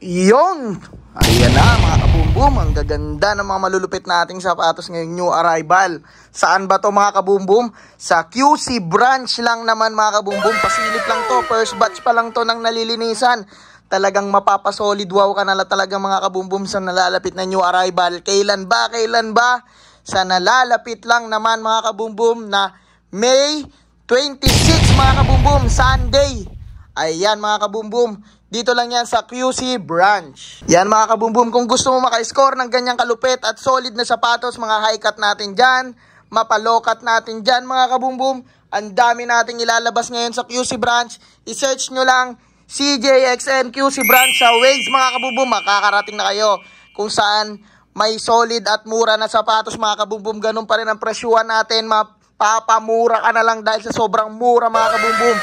Yon! Ayan na mga kabumbum, ang gaganda ng mga malulupit nating sapatos ngayong new arrival. Saan ba to mga kabumbum? Sa QC branch lang naman mga kabumbum. Pasilip lang to, first batch pa lang to ng nalilinisan. Talagang mapapasolid wow ka na talaga mga kabumbum sa nalalapit na new arrival. Kailan ba? Sa nalalapit lang naman mga kabumbum na May 26 mga kabumbum, Sunday. Ayan mga kabumbum, dito lang yan sa QC branch. Yan mga kabumbum, kung gusto mo maka-score ng ganyang kalupit at solid na sapatos, mga high cut natin dyan, mapalokat natin dyan mga kabumbum, ang dami nating ilalabas ngayon sa QC branch. I-search nyo lang CJXN QC branch sa Waze mga kabumbum, makakarating na kayo kung saan may solid at mura na sapatos mga kabumbum. Ganun pa rin ang presyuhan natin, mapapamura ka na lang dahil sa sobrang mura mga kabumbum.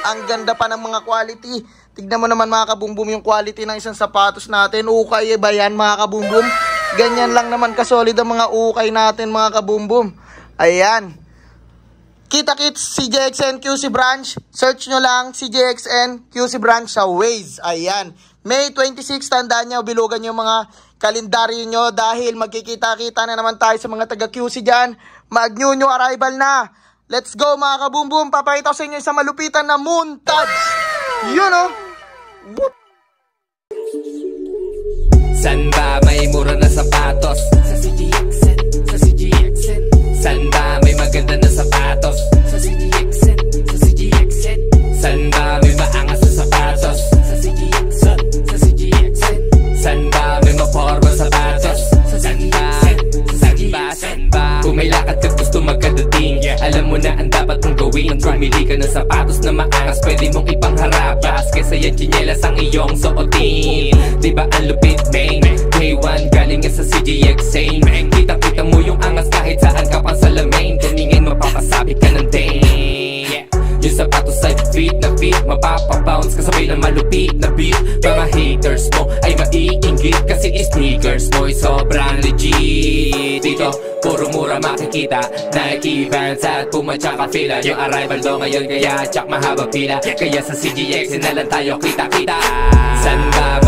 Ang ganda pa ng mga quality. Tignan mo naman mga kabumbum yung quality ng isang sapatos natin. Ukay ba yan mga kabumbum? Ganyan lang naman kasolid ang mga ukay natin mga kabumbum. Ayan. Kita-kits CJXN QC branch. Search nyo lang CJXN QC branch sa Waze. Ayan. May 26, tandaan nyo, bilugan nyo yung mga kalendaryo nyo dahil magkikita-kita na naman tayo sa mga taga-QC dyan. Mag-new arrival na. Let's go mga kabumbum. Papakita ko sa inyo sa malupitan na montage. Yun o. San ba may mura na sapatos? Sa CJXN, sa CJXN. San ba may maganda na sapatos? Sa CJXN, sa CJXN. San ba may maangas na sapatos? Sa CJXN, sa CJXN. San ba may maporma sapatos? Sa CJXN, sa CJXN. Kung may lakad ka gusto magkadating, alam mo na ang dapat mong gawin. Pumili ka ng sapatos na maangas, pwede mong ipangharabas kesa yan tsinelas ang iyong suotin. Diba ang lupit, main? K1 galing sa CJXN. Kitang-kita mo yung angas kahit saan ka pang salamin. Tumingin mapapasabi ka ng dang. Yung sapatos ay fit na fit, mapapabounce kasabay ng malupit na beat. Mga haters mo ay maiinggit kasi sneakers mo ay sobrang legit. Dito puro mura makikita, Nike, Vans at Puma tsaka Fila. Yung arrival do ngayon kaya tsak mahaba pila, kaya sa CJXN na lang tayo kita-kita. San ba